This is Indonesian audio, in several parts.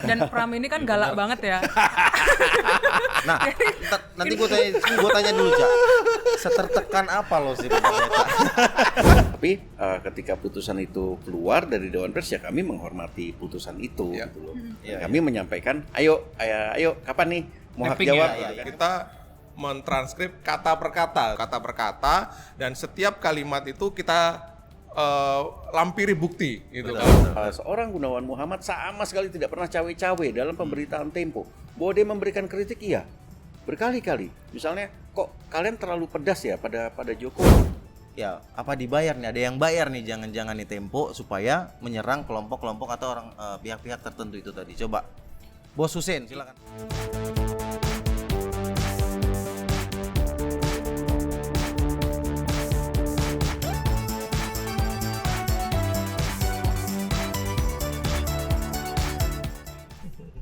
Dan Pram ini kan galak banget ya. Nah, nanti gue tanya dulu, Cak. Setertekan apa lo sih Pendeta? Tapi ketika putusan itu keluar dari Dewan Pers ya kami menghormati putusan itu gitu loh. Kami menyampaikan, ayo kapan nih mau hak jawab? Kita mentranskrip kata per kata, dan setiap kalimat itu kita lampiri bukti gitu kan. Seorang Gunawan Muhammad sama sekali tidak pernah cawe-cawe dalam pemberitaan Tempo. Bahwa dia memberikan kritik iya, berkali-kali. Misalnya, kok kalian terlalu pedas ya pada Jokowi? Ya, apa dibayar nih? Ada yang bayar nih, jangan-jangan nih Tempo supaya menyerang kelompok-kelompok atau orang pihak-pihak tertentu itu tadi. Coba, Bos Hussein, silakan.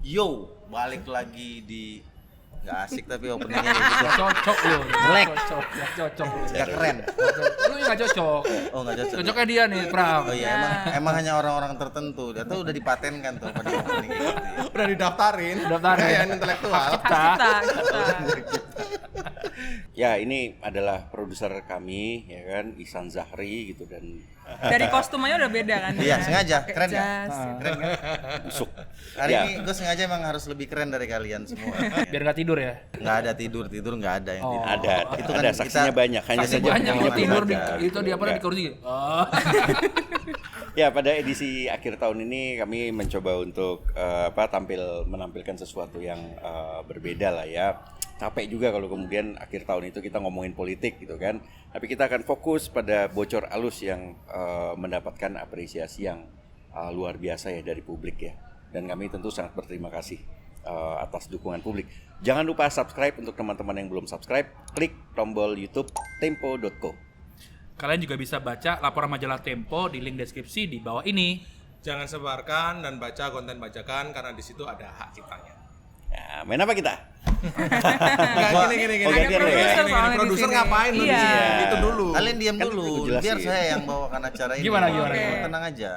Yo, balik lagi di nggak asik tapi openingnya kayak gitu. Cocok lu. Jelek. Cocok lu. Nggak keren. Lu nggak cocok. Oh nggak cocok. Cocoknya dia nih, Pram. Oh iya, emang hanya orang-orang tertentu. Dia tuh udah dipatenkan tuh pada opening kayak gitu. Ya. Udah didaftarin. Iya. Intelektual. Kita. Ya ini adalah produser kami ya kan, Ihsan Zahri gitu dan Dari kostumnya udah beda kan? Iya, sengaja. Pakai Keren nggak? jas. Keren kan? busuk. Hari Ya. ini gue sengaja emang harus lebih keren dari kalian semua. Biar nggak tidur ya. Nggak ada tidur nggak ada yang tidur. Ada, Itu kan ada saksinya kita- banyak, hanya Saksi saja banyak punya lu tidur belum di ada. itu di apa di Enggak. kursi. Oh. Ya pada edisi akhir tahun ini kami mencoba untuk menampilkan sesuatu yang berbeda lah ya. Capek juga kalau kemudian akhir tahun itu kita ngomongin politik gitu kan. Tapi kita akan fokus pada bocor alus yang mendapatkan apresiasi yang luar biasa ya dari publik ya. Dan kami tentu sangat berterima kasih atas dukungan publik. Jangan lupa subscribe untuk teman-teman yang belum subscribe. Klik tombol YouTube tempo.co. Kalian juga bisa baca laporan majalah Tempo di link deskripsi di bawah ini. Jangan sebarkan dan baca konten bajakan karena di situ ada hak ciptanya. Ya, main apa kita? Enggak gini. Oh, gantian lo ya? Produser ngapain lu di Iya. sini? Itu dulu. Kalian diam Kan dulu, aku jelasin. biar saya yang bawakan acara ini. Gimana? Tenang aja.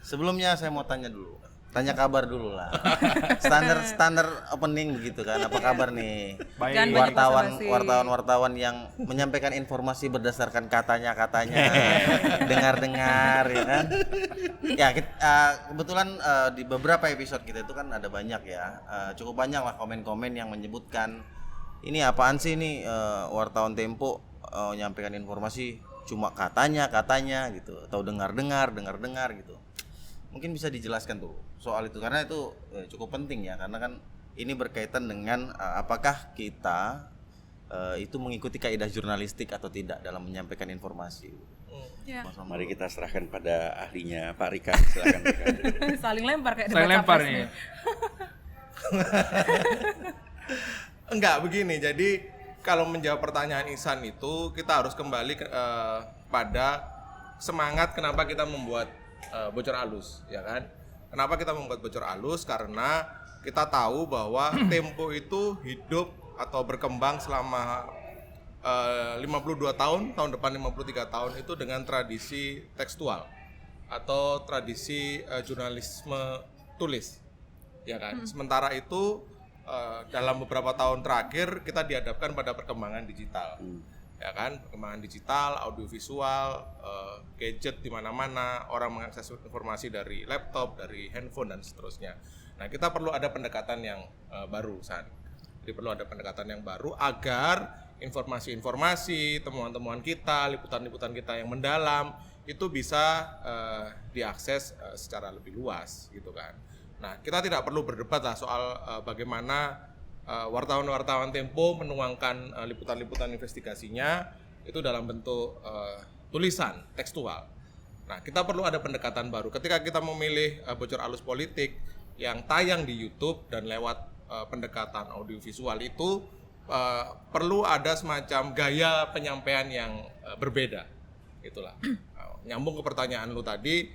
Sebelumnya saya mau tanya dulu. Tanya kabar dulu lah. Standar opening begitu kan. Apa kabar nih? Jangan banyak basa-basi. Wartawan yang menyampaikan informasi berdasarkan katanya-katanya, dengar-dengar ya kan. Ya kebetulan di beberapa episode kita itu kan ada banyak ya. Cukup banyak lah komen-komen yang menyebutkan ini apaan sih ini wartawan Tempo menyampaikan informasi cuma katanya gitu atau dengar gitu. Mungkin bisa dijelaskan tuh soal itu karena itu cukup penting ya karena kan ini berkaitan dengan apakah kita itu mengikuti kaidah jurnalistik atau tidak dalam menyampaikan informasi. Ya. Mari kita serahkan pada ahlinya Pak Rika. Silakan Rika. Saling lempar kayak Saya debat lempar capres nih. Enggak begini. Jadi kalau menjawab pertanyaan Ihsan itu kita harus kembali pada semangat kenapa kita membuat bocor alus, ya kan? Kenapa kita membuat bocor alus? Karena kita tahu bahwa Tempo itu hidup atau berkembang selama 52 tahun depan 53 tahun itu dengan tradisi tekstual atau tradisi jurnalisme tulis, ya kan? Sementara itu dalam beberapa tahun terakhir kita dihadapkan pada perkembangan digital. Ya kan, perkembangan digital, audiovisual, gadget di mana-mana, orang mengakses informasi dari laptop, dari handphone dan seterusnya. Nah, kita perlu ada pendekatan yang baru, San. Jadi perlu ada pendekatan yang baru agar informasi-informasi, temuan-temuan kita, liputan-liputan kita yang mendalam itu bisa diakses secara lebih luas, gitu kan. Nah, kita tidak perlu berdebat lah soal bagaimana wartawan-wartawan Tempo menuangkan liputan-liputan investigasinya itu dalam bentuk tulisan, tekstual. Nah, kita perlu ada pendekatan baru. Ketika kita memilih bocor alus politik yang tayang di YouTube dan lewat pendekatan audiovisual itu perlu ada semacam gaya penyampaian yang berbeda. Itulah. Nyambung ke pertanyaan lu tadi,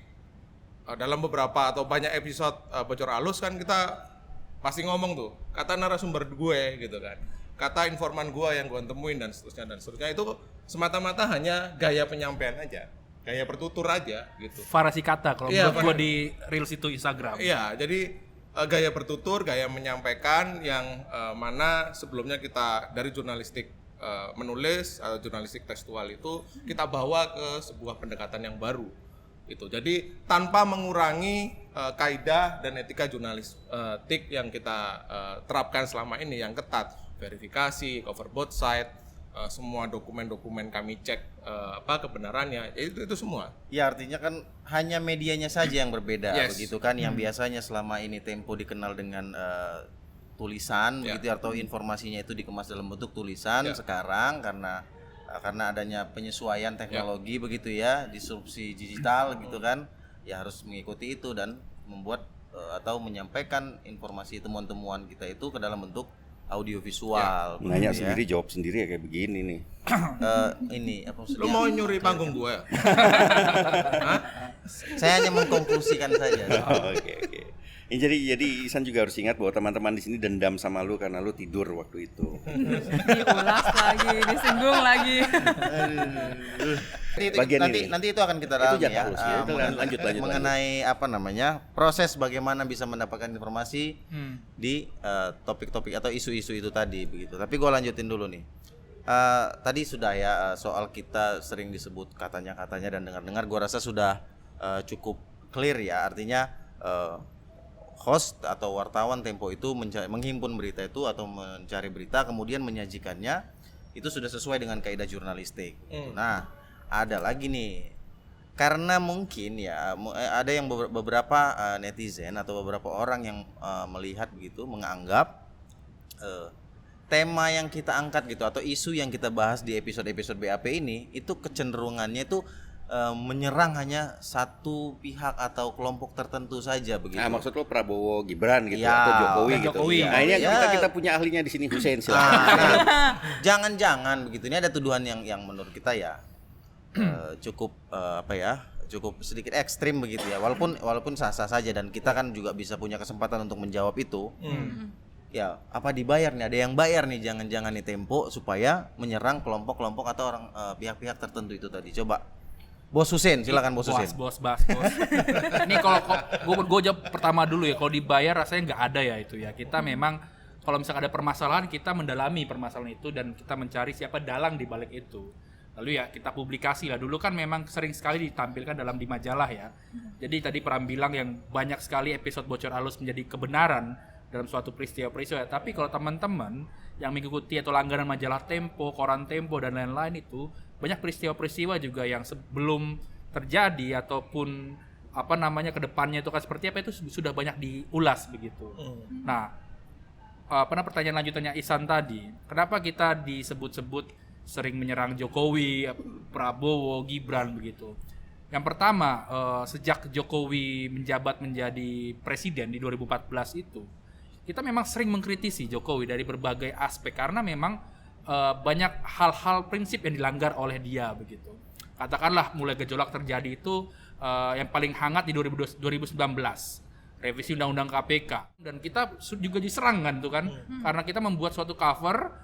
dalam beberapa atau banyak episode bocor alus kan kita pasti ngomong tuh kata narasumber gue gitu kan, kata informan gue yang gue temuin dan seterusnya itu semata-mata hanya gaya penyampaian aja, gaya bertutur aja gitu. Variasi kata kalau Iya, menurut gua di reels itu Instagram. Iya, jadi gaya bertutur, gaya menyampaikan yang mana sebelumnya kita dari jurnalistik menulis atau jurnalistik tekstual itu kita bawa ke sebuah pendekatan yang baru. Itu. Jadi tanpa mengurangi kaidah dan etika jurnalistik yang kita terapkan selama ini yang ketat, verifikasi, cover both side, semua dokumen-dokumen kami cek kebenarannya, itu semua. Ya artinya kan hanya medianya saja yang berbeda, Yes. begitu kan? Yang biasanya selama ini Tempo dikenal dengan tulisan, begitu atau informasinya itu dikemas dalam bentuk tulisan. Sekarang karena adanya penyesuaian teknologi begitu ya, disrupsi digital gitu kan, ya harus mengikuti itu dan membuat atau menyampaikan informasi temuan-temuan kita itu ke dalam bentuk audiovisual. Nanya begitu ya. sendiri jawab sendiri ya kayak begini nih. Ini apa maksudnya? Lu mau nyuri panggung gua? Saya hanya mengkonklusikan saja. Oke. Jadi Isan juga harus ingat bahwa teman-teman di sini dendam sama lu karena lu tidur waktu itu. Diulas lagi, disinggung lagi. Bagian ini. Nanti itu akan kita dalami jatah ya. khusus ya. Itu lanjut. Mengenai apa namanya proses bagaimana bisa mendapatkan informasi di topik-topik atau isu-isu itu tadi begitu. Tapi gue lanjutin dulu nih. Tadi sudah ya soal kita sering disebut katanya-katanya dan dengar-dengar. Gue rasa sudah cukup clear ya. Artinya host atau wartawan Tempo itu menghimpun berita itu atau mencari berita kemudian menyajikannya itu sudah sesuai dengan kaidah jurnalistik. Nah, ada lagi nih. Karena mungkin ya ada yang beberapa netizen atau beberapa orang yang melihat begitu menganggap tema yang kita angkat gitu atau isu yang kita bahas di episode-episode BAP ini itu kecenderungannya itu menyerang hanya satu pihak atau kelompok tertentu saja begitu. Nah, maksud lo Prabowo Gibran gitu Ya, atau Jokowi gitu. Jokowi. Nah, ini Ya. kita punya ahlinya di sini Hussein silakan. Jangan-jangan begitu. Ini ada tuduhan yang menurut kita ya cukup cukup sedikit ekstrim begitu ya. Walaupun sah-sah saja dan kita kan juga bisa punya kesempatan untuk menjawab itu. Ya, apa dibayar nih? Ada yang bayar nih jangan-jangan nih Tempo supaya menyerang kelompok-kelompok atau orang pihak-pihak tertentu itu tadi. Coba Bos Hussein, silakan Bos Hussein. Bos. Ini kalau gue jawab pertama dulu ya, kalau dibayar rasanya nggak ada ya itu ya. Kita memang kalau misalkan ada permasalahan kita mendalami permasalahan itu dan kita mencari siapa dalang di balik itu. Lalu ya kita publikasi lah. Dulu kan memang sering sekali ditampilkan di majalah ya. Jadi tadi Pram bilang yang banyak sekali episode Bocor Alus menjadi kebenaran dalam suatu peristiwa-peristiwa. Tapi kalau teman-teman yang mengikuti atau langganan majalah Tempo, koran Tempo dan lain-lain itu banyak peristiwa-peristiwa juga yang sebelum terjadi ataupun ke depannya itu kan seperti apa itu sudah banyak diulas begitu. Nah, pertanyaan lanjutannya Ihsan tadi, kenapa kita disebut-sebut sering menyerang Jokowi, Prabowo, Gibran begitu? Yang pertama, sejak Jokowi menjabat menjadi presiden di 2014 itu, kita memang sering mengkritisi Jokowi dari berbagai aspek karena memang banyak hal-hal prinsip yang dilanggar oleh dia begitu. Katakanlah mulai gejolak terjadi itu yang paling hangat di 2019 revisi undang-undang KPK dan kita juga diserang kan tuh kan karena kita membuat suatu cover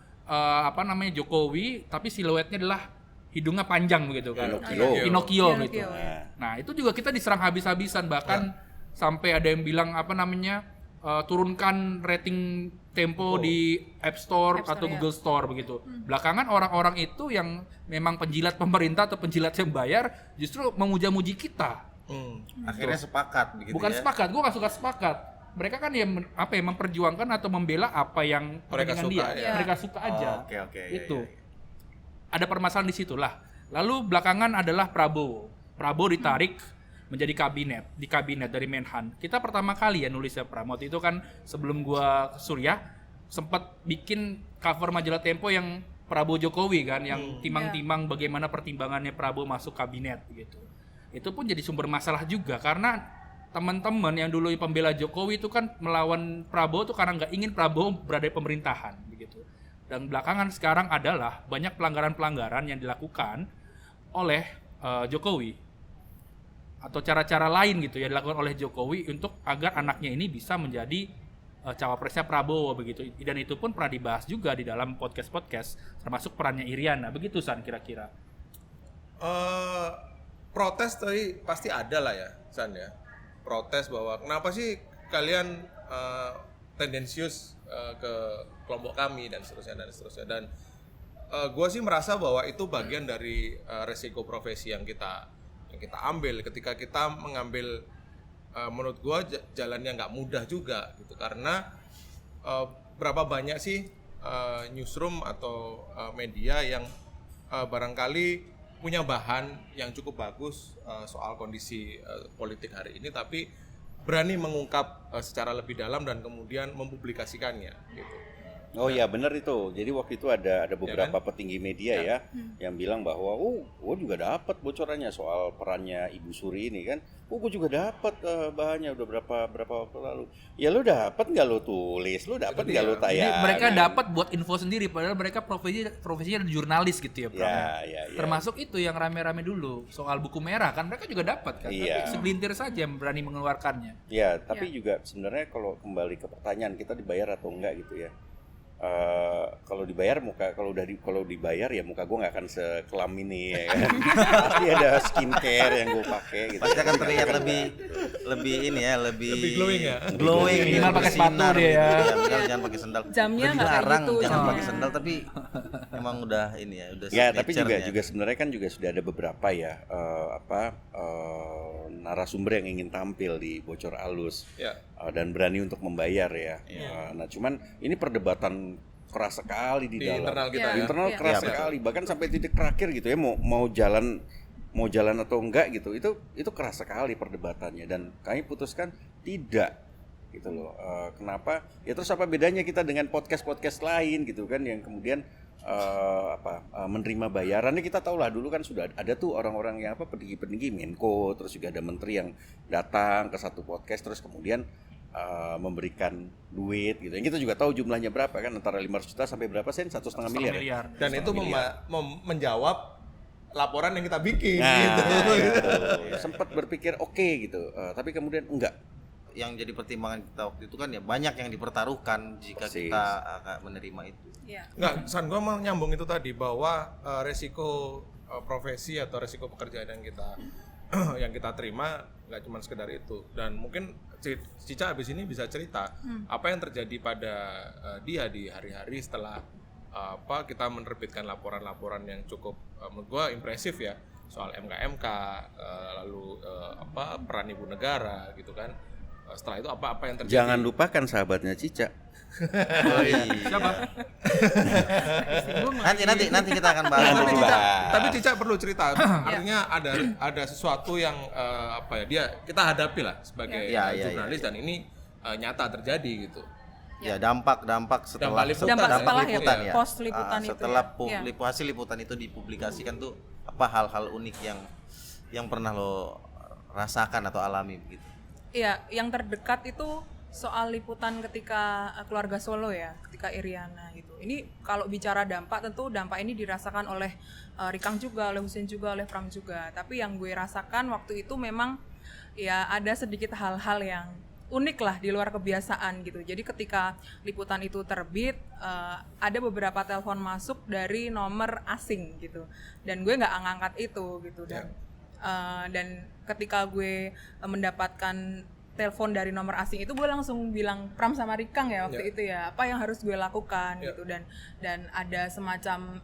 Jokowi tapi siluetnya adalah hidungnya panjang begitu kan. Pinocchio gitu. Nah, itu juga kita diserang habis-habisan bahkan sampai ada yang bilang turunkan rating Tempo di App Store atau Google Store begitu. Belakangan orang-orang itu yang memang penjilat pemerintah atau penjilat yang bayar justru memuja-muji kita. Akhirnya sepakat begitu. Bukan ya. sepakat, gue gak suka sepakat. Mereka kan memperjuangkan atau membela apa yang Mereka kepentingan suka, dia. ya. Mereka suka aja. Oke, Itu. ya. Ada permasalahan di situlah. Lalu belakangan adalah Prabowo ditarik menjadi di kabinet dari Menhan. Kita pertama kali ya nulisnya Pram. Waktu itu kan sebelum gua ke Suriah sempat bikin cover majalah Tempo yang Prabowo Jokowi kan yang timang-timang bagaimana pertimbangannya Prabowo masuk kabinet gitu. Itu pun jadi sumber masalah juga karena teman-teman yang dulu pembela Jokowi itu kan melawan Prabowo itu karena nggak ingin Prabowo berada di pemerintahan begitu. Dan belakangan sekarang adalah banyak pelanggaran-pelanggaran yang dilakukan oleh Jokowi atau cara-cara lain gitu ya dilakukan oleh Jokowi untuk agar anaknya ini bisa menjadi cawapresnya Prabowo begitu. Dan itu pun pernah dibahas juga di dalam podcast-podcast termasuk perannya Iriana. Begitu San kira-kira. Protes tadi pasti ada lah ya San ya. Protes bahwa kenapa sih kalian tendensius ke kelompok kami dan seterusnya. Dan gue sih merasa bahwa itu bagian dari resiko profesi yang kita ambil ketika kita mengambil menurut gue jalannya nggak mudah juga gitu, karena berapa banyak sih newsroom atau media yang barangkali punya bahan yang cukup bagus soal kondisi politik hari ini, tapi berani mengungkap secara lebih dalam dan kemudian mempublikasikannya gitu. Oh iya benar itu. Jadi waktu itu ada beberapa kan? petinggi media ya yang bilang bahwa gue juga dapat bocorannya soal perannya Ibu Suri ini kan. Gue juga dapat bahannya udah berapa waktu lalu. Ya lu dapat nggak lu tulis, lu dapat nggak lu Jadi tayang. mereka dapat buat info sendiri, padahal mereka profesinya jurnalis gitu ya, Bro. Ya. Termasuk itu yang rame-rame dulu soal buku merah kan mereka juga dapat kan, Iya. tapi segelintir saja yang berani mengeluarkannya. Ya, tapi juga sebenarnya kalau kembali ke pertanyaan kita dibayar atau enggak gitu ya. Kalau dibayar kalau dibayar ya muka gue nggak akan sekelam ini ya kan. Pasti ada skincare yang gue pakai gitu. Pasti akan terlihat lebih ini ya, lebih glowing ya. Glowing, Minimal pakai sepatu bersinar dia ya. gitu ya. Minimal jangan pakai sendal. Jamnya Udah nggak kayak dilarang gitu jangan jamnya. pakai sendal, tapi emang udah ini ya, udah Ya, tapi signature-nya. juga sebenarnya kan juga sudah ada beberapa ya narasumber yang ingin tampil di Bocor Alus Ya. dan berani untuk membayar ya. Nah, cuman ini perdebatan keras sekali di dalam. internal kita Iya. Di ya. internal Iya. keras Iya, betul. sekali, bahkan sampai titik terakhir gitu ya mau jalan atau enggak gitu. Itu keras sekali perdebatannya dan kami putuskan tidak gitu loh. Kenapa? Ya terus apa bedanya kita dengan podcast lain gitu kan yang kemudian menerima bayarannya. Kita tahu lah dulu kan sudah ada tuh orang-orang yang pentinggi Menko, terus juga ada menteri yang datang ke satu podcast terus kemudian memberikan duit gitu. Yang kita juga tahu jumlahnya berapa kan, antara 500 juta sampai berapa sen? 1,5 miliar. ya? Dan itu menjawab laporan yang kita bikin Nah, gitu. sempat berpikir oke gitu, tapi kemudian enggak. Yang jadi pertimbangan kita waktu itu kan ya banyak yang dipertaruhkan jika Persis. kita akan menerima itu. Iya. Nggak, San, gue mau nyambung itu tadi bahwa resiko profesi atau resiko pekerjaan yang kita terima nggak cuma sekedar itu. Dan mungkin Cica abis ini bisa cerita apa yang terjadi pada dia di hari-hari setelah kita menerbitkan laporan-laporan yang cukup menurut gue impresif ya soal MKMK, lalu peran ibu negara gitu kan. Setelah itu apa yang terjadi? Jangan lupakan sahabatnya Cica. Oh iya. Siapa? Nanti kita akan bahas. Tapi Cica perlu cerita. Artinya ada sesuatu yang kita hadapi lah sebagai jurnalis dan ini nyata terjadi gitu. Ya dampak setelah Dampak liputan ya. Post liputan itu setelah ya. hasil liputan itu dipublikasikan tuh apa hal-hal unik yang pernah lo rasakan atau alami begitu? Iya, yang terdekat itu soal liputan ketika keluarga Solo ya, ketika Iriana gitu. Ini kalau bicara dampak, tentu dampak ini dirasakan oleh Rikang juga, oleh Husin juga, oleh Pram juga. Tapi yang gue rasakan waktu itu memang ya ada sedikit hal-hal yang unik lah di luar kebiasaan gitu. Jadi ketika liputan itu terbit, ada beberapa telepon masuk dari nomor asing gitu. Dan gue nggak ngangkat itu gitu. Dan ketika gue mendapatkan telepon dari nomor asing itu, gue langsung bilang Pram sama Rikang ya waktu itu ya, apa yang harus gue lakukan gitu. Dan ada semacam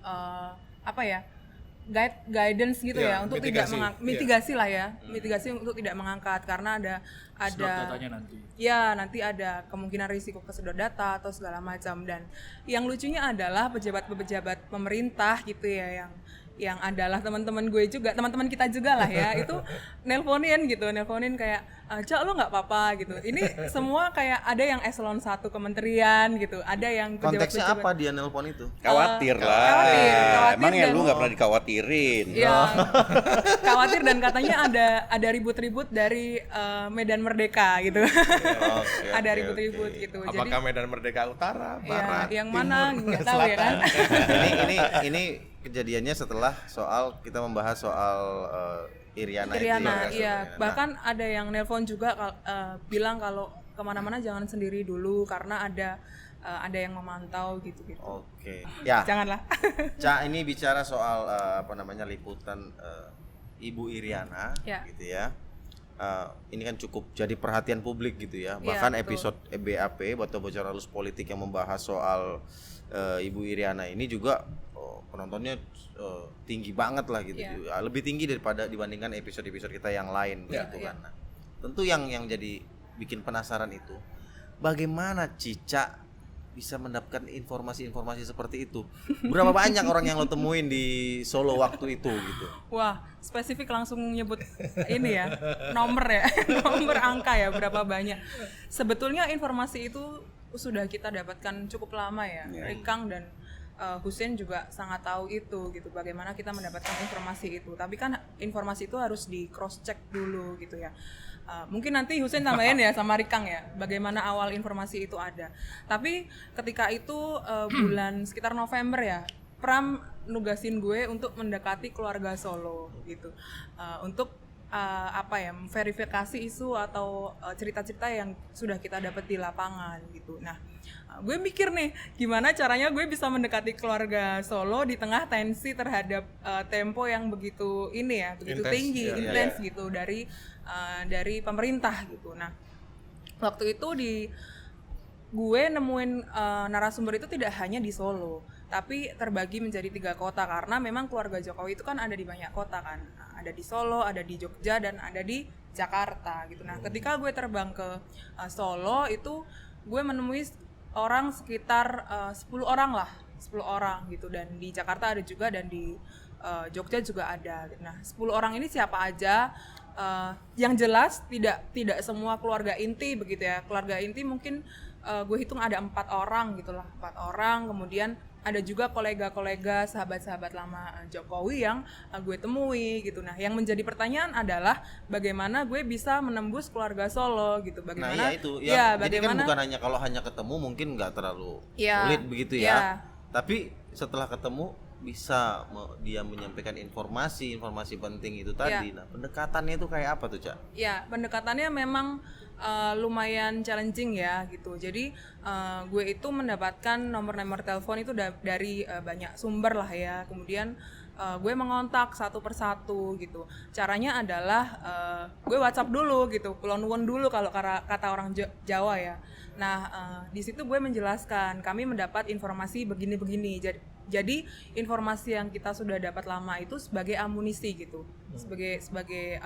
guidance gitu ya untuk mitigasi. mitigasi lah ya, mitigasi untuk tidak mengangkat karena ada datanya nanti. Ya, nanti ada kemungkinan risiko kesedot data atau segala macam. Dan yang lucunya adalah pejabat-pejabat pemerintah gitu ya yang adalah teman-teman gue juga, teman-teman kita juga lah ya, itu nelponin kayak, Cak lo nggak apa-apa gitu. Ini semua kayak ada yang eselon 1 kementerian gitu, ada yang Konteksnya pejabat-pejabat. apa dia nelpon itu? Khawatir lah. khawatir Emang ya dan- lu nggak pernah dikhawatirin. Iya, khawatir dan katanya ada ribut-ribut dari Medan Merdeka gitu. Ada ribut-ribut gitu. Apakah Medan Merdeka Utara, Ya, Barat, yang mana Timur, nggak tahu ya kan. ini kejadiannya setelah kita membahas soal Iriana itu Iriana, ya. iya. Nah, Bahkan ada yang nelpon juga bilang kalau kemana-mana jangan sendiri dulu karena ada yang memantau gitu-gitu. Oke. Ya. Janganlah. Ca, ini bicara soal liputan Ibu Iriana Ya. gitu ya. ini kan cukup jadi perhatian publik gitu ya. Iya, Bahkan betul. episode BAP atau Bocor Halus Politik yang membahas soal Ibu Iriana ini juga penontonnya tinggi banget lah gitu. Iya. Lebih tinggi daripada dibandingkan episode-episode kita yang lain Iya, gitu iya. kan. Nah, tentu yang jadi bikin penasaran itu bagaimana Cica bisa mendapatkan informasi-informasi seperti itu. Berapa banyak orang yang lo temuin di Solo waktu itu gitu. Wah, spesifik langsung nyebut ini ya, nomor ya, nomor angka ya, berapa banyak. Sebetulnya informasi itu sudah kita dapatkan cukup lama ya. Rikang dan Husein juga sangat tahu itu gitu, bagaimana kita mendapatkan informasi itu. Tapi kan informasi itu harus di cross check dulu gitu ya. Mungkin nanti Husein tambahin ya sama Rikang ya, bagaimana awal informasi itu ada. Tapi ketika itu bulan sekitar November ya, Pram nugasin gue untuk mendekati keluarga Solo gitu, untuk verifikasi isu atau cerita-cerita yang sudah kita dapat di lapangan gitu. Nah, gue mikir nih gimana caranya gue bisa mendekati keluarga Solo di tengah tensi terhadap tempo yang begitu ini ya, begitu Intens, tinggi, ya, intens gitu dari pemerintah gitu. Nah, waktu itu gue nemuin narasumber itu tidak hanya di Solo, tapi terbagi menjadi 3 kota karena memang keluarga Jokowi itu kan ada di banyak kota kan. Nah, ada di Solo, ada di Jogja, dan ada di Jakarta gitu. Nah, ketika gue terbang ke Solo itu gue menemui orang sekitar 10 orang gitu, dan di Jakarta ada juga, dan di Jogja juga ada. Nah, 10 orang ini siapa aja? Yang jelas tidak semua keluarga inti begitu ya. Keluarga inti mungkin gue hitung ada 4 orang gitulah, 4 orang. Kemudian ada juga kolega-kolega, sahabat-sahabat lama Jokowi yang gue temui gitu. Nah, yang menjadi pertanyaan adalah bagaimana gue bisa menembus keluarga Solo gitu. Bagaimana? Nah, ya itu. Ya, jadi kan bagaimana? bukan hanya kalau hanya ketemu mungkin nggak terlalu Ya, sulit begitu ya. ya. Tapi setelah ketemu bisa dia menyampaikan informasi penting itu tadi. Nah, pendekatannya itu kayak apa tuh, Cak? Ya, pendekatannya memang lumayan challenging ya gitu. Jadi gue itu mendapatkan nomor-nomor telepon itu dari banyak sumber lah ya. Kemudian gue mengontak satu persatu gitu. Caranya adalah gue WhatsApp dulu gitu, kulon nuwun dulu kalau kata orang Jawa ya. Nah, di situ gue menjelaskan kami mendapat informasi begini-begini. Jadi informasi yang kita sudah dapat lama itu sebagai amunisi gitu, sebagai sebagai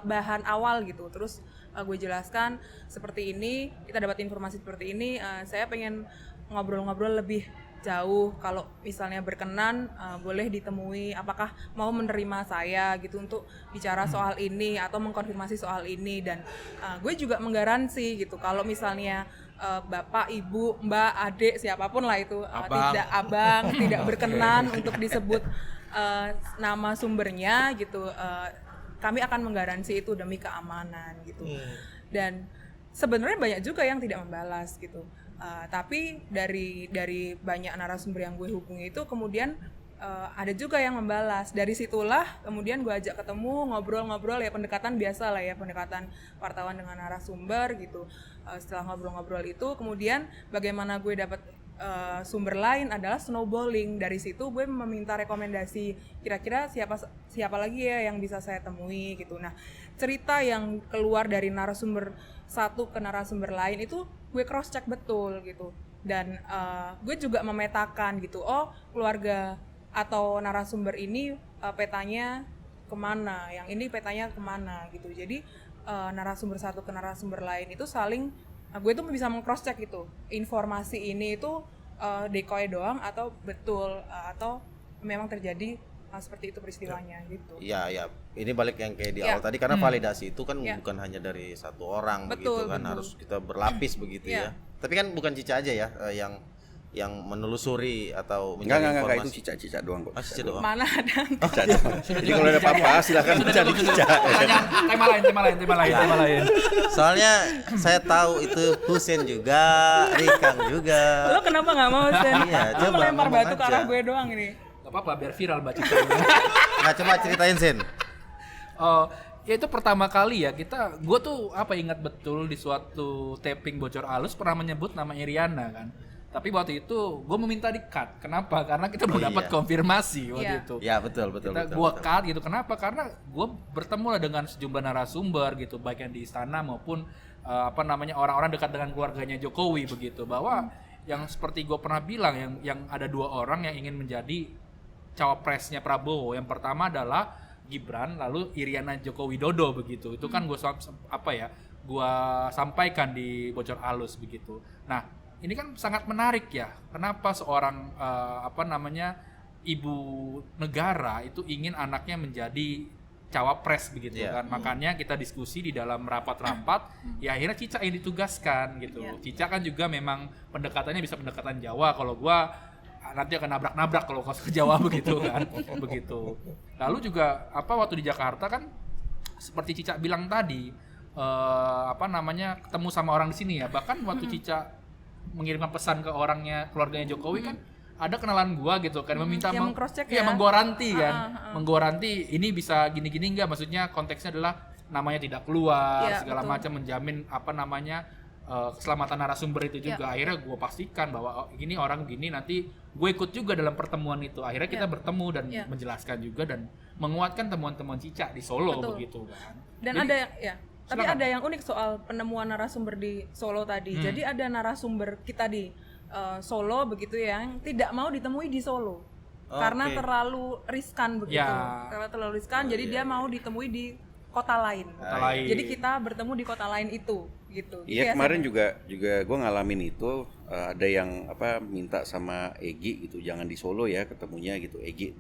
bahan awal gitu. Terus gue jelaskan seperti ini, kita dapat informasi seperti ini, saya pengen ngobrol-ngobrol lebih jauh, kalau misalnya berkenan boleh ditemui, apakah mau menerima saya gitu untuk bicara soal ini atau mengkonfirmasi soal ini. Dan gue juga menggaransi gitu kalau misalnya bapak, ibu, mbak, adik, siapapun lah itu tidak berkenan untuk disebut nama sumbernya gitu, kami akan menggaransi itu demi keamanan gitu. Dan sebenarnya banyak juga yang tidak membalas gitu, tapi dari banyak narasumber yang gue hubungi itu kemudian ada juga yang membalas. Dari situlah kemudian gue ajak ketemu, ngobrol-ngobrol ya, pendekatan biasa lah ya, pendekatan wartawan dengan narasumber gitu. Setelah ngobrol-ngobrol itu kemudian bagaimana gue dapat sumber lain adalah snowballing. Dari situ gue meminta rekomendasi, kira-kira siapa lagi ya yang bisa saya temui gitu. Nah, cerita yang keluar dari narasumber satu ke narasumber lain itu gue cross check betul gitu. Dan gue juga memetakan gitu, oh keluarga atau narasumber ini petanya kemana, yang ini petanya kemana gitu. Jadi narasumber satu ke narasumber lain itu saling, gue tuh bisa meng-cross check itu, informasi ini itu decoy doang atau betul, atau memang terjadi seperti itu peristiwanya gitu. Iya, ya. Ini balik yang kayak di awal tadi, karena validasi itu kan bukan hanya dari satu orang, begitu kan, harus kita berlapis begitu ya. Tapi kan bukan Cica aja ya yang menelusuri atau mencari informasi. Enggak, itu Cica doang kok. Cica doang. Mana ada? Cica doang. Jadi kalau ada apa-apa silakan cari Cica. Tema lain. Soalnya saya tahu itu Husein juga, Rikang juga. Lo kenapa nggak mau Sen? Iya, Lo coba melempar ngomong batu ke aja. arah gue doang ini. Gak apa-apa, biar viral Mbak Cica. Nah, coba ceritain, Sen. Ya itu pertama kali ya gue tuh ingat betul di suatu taping Bocor Halus pernah menyebut nama Iriana kan. Tapi waktu itu gue meminta di cut. Kenapa? Karena kita belum Oh, dapat iya. konfirmasi waktu Iya. itu. Ya betul betul. Gue cut gitu. Kenapa? Karena gue bertemu lah dengan sejumlah narasumber gitu, baik yang di istana maupun orang-orang dekat dengan keluarganya Jokowi begitu. Bahwa yang seperti gue pernah bilang, yang ada 2 orang yang ingin menjadi cawapresnya Prabowo. Yang pertama adalah Gibran, lalu Iriana Joko Widodo begitu. Itu kan gue sampaikan di Bocor Alus begitu. Nah, ini kan sangat menarik ya. Kenapa seorang ibu negara itu ingin anaknya menjadi cawapres begitu Iya. kan. Makanya kita diskusi di dalam rapat-rapat, ya akhirnya Cica yang ditugaskan gitu. Iya. Cica kan juga memang pendekatannya bisa pendekatan Jawa. Kalau gua nanti akan nabrak-nabrak kalau ke Jawa begitu kan. Begitu. Lalu juga waktu di Jakarta kan seperti Cica bilang tadi, ketemu sama orang di sini ya. Bahkan waktu Cica mengirimkan pesan ke keluarganya Jokowi kan ada kenalan gua gitu kan, meminta yang meng-cross-check ya, ya. menggaranti kan. Menggaranti ini bisa gini-gini enggak, maksudnya konteksnya adalah namanya tidak keluar, Ya, segala betul. macam, menjamin keselamatan narasumber itu juga. Akhirnya gua pastikan bahwa ini orang gini, nanti gue ikut juga dalam pertemuan itu. Akhirnya kita bertemu dan menjelaskan juga dan menguatkan temuan-temuan Cica di Solo. Betul. Begitu kan. Dan Jadi, tapi silakan. ada yang unik soal penemuan narasumber di Solo tadi. Jadi ada narasumber kita di Solo begitu yang tidak mau ditemui di Solo. Karena Oke. terlalu riskan begitu. Ya. Karena terlalu riskan, jadi dia mau ditemui di kota lain. Kota lain. Jadi kita bertemu di kota lain itu gitu. Iya, Gitu ya, kemarin Sam? juga gue ngalamin itu, ada yang minta sama Egi gitu, jangan di Solo ya ketemunya gitu. Egi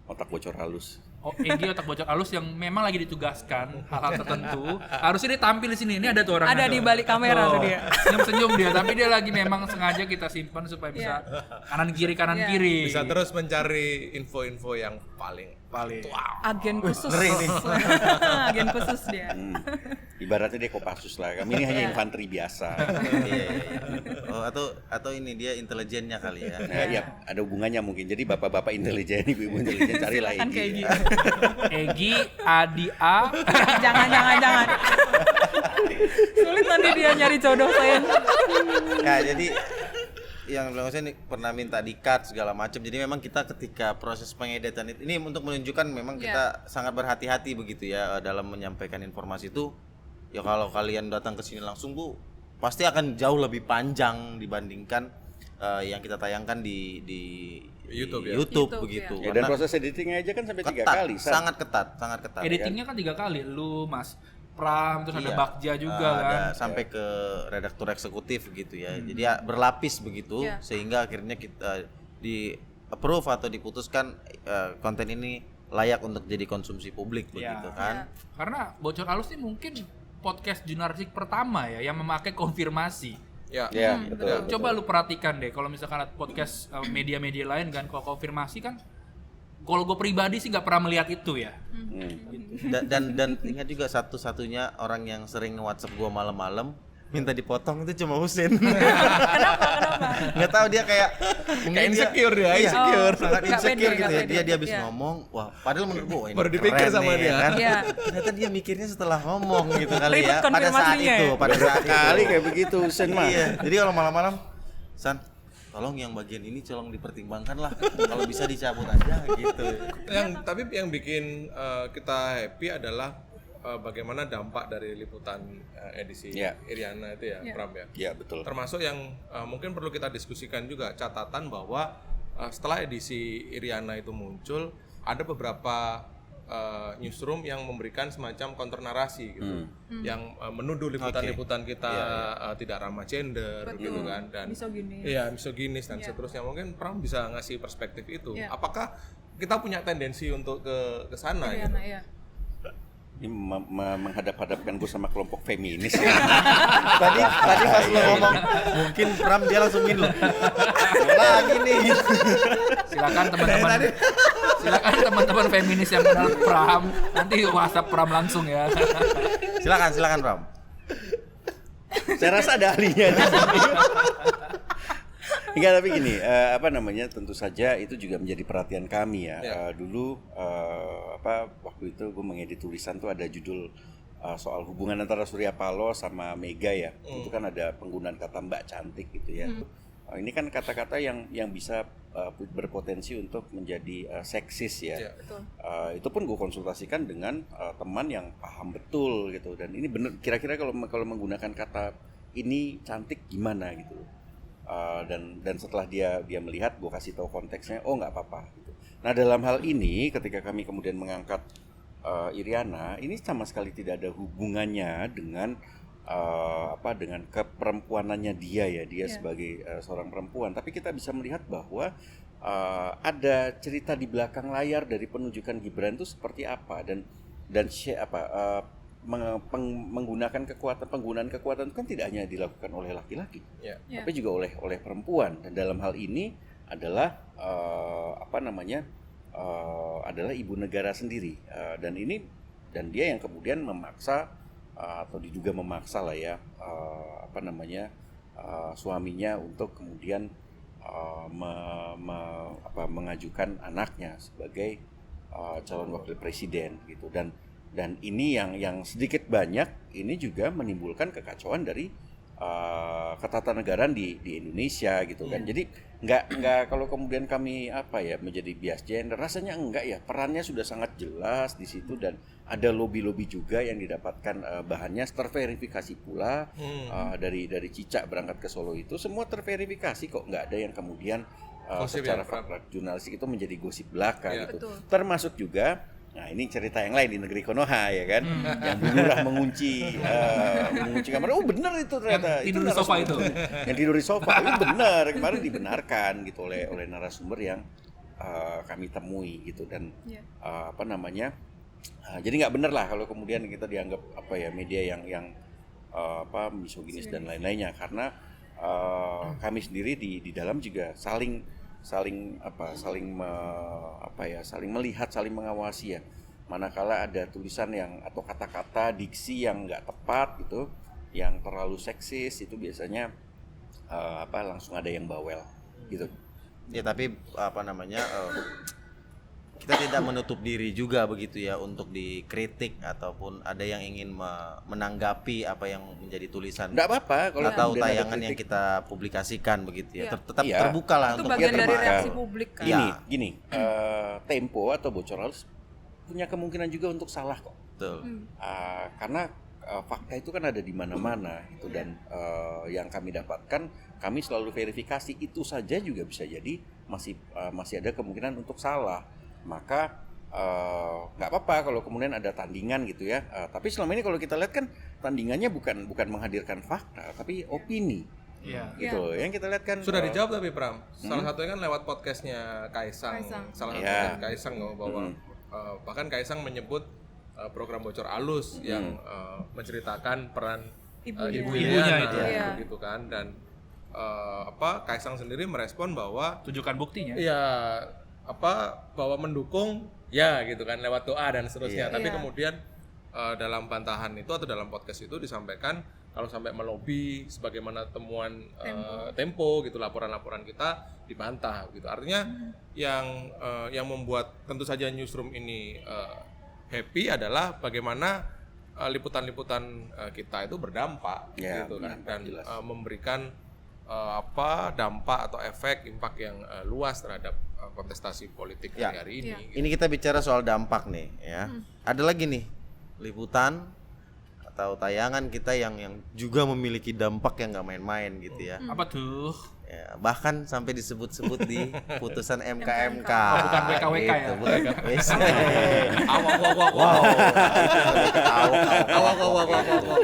otak bocor halus. Egy otak bocor halus yang memang lagi ditugaskan hal-hal tertentu. Harusnya dia tampil di sini. Ini ada tuh orang. Ada di balik kamera tuh dia. Senyum-senyum dia, tapi dia lagi memang sengaja kita simpan supaya bisa kanan kiri Iya. Bisa terus mencari info-info yang paling Agen khusus. ngeri nih. Agen khusus dia. Ibaratnya dia Kopassus lah. Kami ini hanya infanteri biasa. Iya. Oh, atau ini dia intelijennya kali ya. Nah, ya ada hubungannya mungkin. Jadi bapak-bapak intelijen, ibu-ibu intelijen carilah Silakan kayak Egi. gitu. Egy, Adi A. jangan. Sulit nanti dia nyari jodoh saya. Ya, jadi yang bilang saya nih pernah minta di-cut segala macam. Jadi memang kita ketika proses pengeditan ini untuk menunjukkan memang kita sangat berhati-hati begitu ya dalam menyampaikan informasi itu. Ya kalau kalian datang ke sini langsung Bu, pasti akan jauh lebih panjang dibandingkan yang kita tayangkan di YouTube ya? YouTube YouTube, begitu. Ya, dan proses editingnya aja kan sampai 3 ketat, kali. San. sangat ketat. Editingnya kan 3 kali. Lu, Mas Pram, terus ada Iya. Bagja juga kan. Ada sampai ke redaktur eksekutif gitu ya. Jadi ya berlapis begitu Iya. sehingga akhirnya kita di approve atau diputuskan konten ini layak untuk jadi konsumsi publik begitu Iya. kan. Karena Bocor Halus ini mungkin podcast jurnalistik pertama ya yang memakai konfirmasi. ya. Ya, betul. Coba lu perhatikan deh, kalau misalkan ada podcast media-media lain kan, kalau konfirmasi kan, kalau gue pribadi sih nggak pernah melihat itu ya. Dan ingat juga satu-satunya orang yang sering WhatsApp gua malam-malam minta dipotong itu cuma Husin. Kenapa? Nggak tahu dia kayak Kayak insecure dia, iya, insecure. sangat Nggak insecure pede, gitu nggak ya. pede. Dia habis Iya. ngomong, wah padahal menurut gua ini Baru dipikir keren sama nih, dia. ya kan. Iya. Ternyata dia mikirnya setelah ngomong gitu kali Ribet ya. Pada saat konfirmasinya itu, ya? pada saat itu. Kali kayak begitu Sen mah. Iya. Jadi kalau malam-malam, San, tolong yang bagian ini tolong dipertimbangkan lah. Kalau bisa dicabut aja gitu. Tapi yang bikin kita happy adalah bagaimana dampak dari liputan edisi Ya. Iriana itu ya, Pram ya. Ya, betul. Termasuk yang mungkin perlu kita diskusikan juga, catatan bahwa setelah edisi Iriana itu muncul, ada beberapa newsroom yang memberikan semacam counter narasi gitu, yang menuduh liputan-liputan kita tidak ramah gender gitu kan, dan Misoginis. iya misoginis dan seterusnya. Mungkin Pram bisa ngasih perspektif itu. Iya. Apakah kita punya tendensi untuk ke sana gitu? Iriana, iya. Ini menghadap-hadapkan gue sama kelompok feminis. Tadi pas lo ngomong mungkin Pram dia langsung lu. Lagi nih. Silakan teman-teman feminis yang kenal Pram, nanti WhatsApp Pram langsung ya. Silakan Pram. Saya rasa ada ahlinya di sini. Enggak, tapi gini, tentu saja itu juga menjadi perhatian kami ya. Dulu waktu itu gue mengedit tulisan tuh ada judul soal hubungan antara Surya Paloh sama Mega ya. Itu kan ada penggunaan kata Mbak Cantik gitu ya. Ini kan kata-kata yang bisa berpotensi untuk menjadi seksis ya. Iya. Betul. Itu pun gue konsultasikan dengan teman yang paham betul gitu, dan ini bener kira-kira kalau menggunakan kata ini cantik gimana gitu. Dan setelah dia melihat, gue kasih tahu konteksnya, oh nggak apa-apa gitu. Nah dalam hal ini ketika kami kemudian mengangkat Iriana, ini sama sekali tidak ada hubungannya dengan dengan keperempuanannya dia sebagai seorang perempuan, tapi kita bisa melihat bahwa ada cerita di belakang layar dari penunjukan Gibran itu seperti apa, dan penggunaan kekuatan itu kan tidak hanya dilakukan oleh laki-laki, Ya. tapi juga oleh perempuan, dan dalam hal ini adalah adalah ibu negara sendiri, dan dia yang kemudian memaksa atau diduga memaksa lah ya suaminya untuk kemudian mengajukan anaknya sebagai calon wakil presiden gitu, dan ini yang sedikit banyak ini juga menimbulkan kekacauan dari ketatanegaraan di Indonesia gitu kan. Jadi nggak kalau kemudian kami menjadi bias gender, rasanya enggak ya, perannya sudah sangat jelas di situ, dan ada lobby juga yang didapatkan bahannya terverifikasi pula. Dari Cicak berangkat ke Solo itu semua terverifikasi kok, nggak ada yang kemudian secara fakta jurnalistik itu menjadi gosip belaka gitu. Betul. Termasuk juga, nah ini cerita yang lain di negeri Konoha ya kan, yang Bu Lurah mengunci kamar. Oh benar itu ternyata. Yang tidur di sofa itu. Yang tidur di sofa itu benar, kemarin dibenarkan gitu oleh narasumber yang kami temui gitu, dan jadi nggak benar lah kalau kemudian kita dianggap media yang misoginis dan lain-lainnya, karena kami sendiri di dalam juga saling melihat, saling mengawasi ya. Manakala ada tulisan yang atau kata-kata diksi yang nggak tepat gitu, yang terlalu seksis, itu biasanya langsung ada yang bawel gitu. Ya tapi kita tidak menutup diri juga begitu ya untuk dikritik ataupun ada yang ingin menanggapi apa yang menjadi tulisan Nggak apa-apa kalau atau kemudian ada tayangan yang kritik. kita publikasikan begitu ya. Iya. Tetap Iya. terbuka lah Itu untuk bagian dari menerima. reaksi publik kan. Iya. Gini, Tempo atau Bocor Halus punya kemungkinan juga untuk salah kok. Betul. Karena fakta itu kan ada di mana-mana gitu, dan yang kami dapatkan, kami selalu verifikasi, itu saja juga bisa jadi masih ada kemungkinan untuk salah. Maka nggak apa-apa kalau kemudian ada tandingan gitu ya. Tapi selama ini kalau kita lihat kan tandingannya bukan menghadirkan fakta, tapi opini. Iya. Gitu. Yang kita lihat kan Sudah dijawab tapi Pram. Salah satunya kan lewat podcastnya Kaisang. Salah satunya Kaisang bahwa bahkan Kaisang menyebut program Bocor Alus yang menceritakan peran Ibunya itu Iya. gitu kan, dan Kaisang sendiri merespon bahwa Tunjukkan buktinya. iya bahwa mendukung ya gitu kan lewat doa dan seterusnya. Tapi Iya. kemudian dalam bantahan itu atau dalam podcast itu disampaikan kalau sampai melobi sebagaimana temuan Tempo gitu, laporan-laporan kita dibantah gitu. Artinya yang membuat tentu saja newsroom ini happy adalah bagaimana liputan-liputan kita itu berdampak gitu kan, dan memberikan dampak atau efek impact yang luas terhadap kontestasi politik hari ini. Gitu. Ini kita bicara soal dampak nih ya. Ada lagi nih liputan atau tayangan kita yang juga memiliki dampak yang nggak main-main gitu ya. Apa tuh? Ya, bahkan sampai disebut-sebut di putusan MK. Oh, bukan WKWK ya? Bukan. Wes. Awak.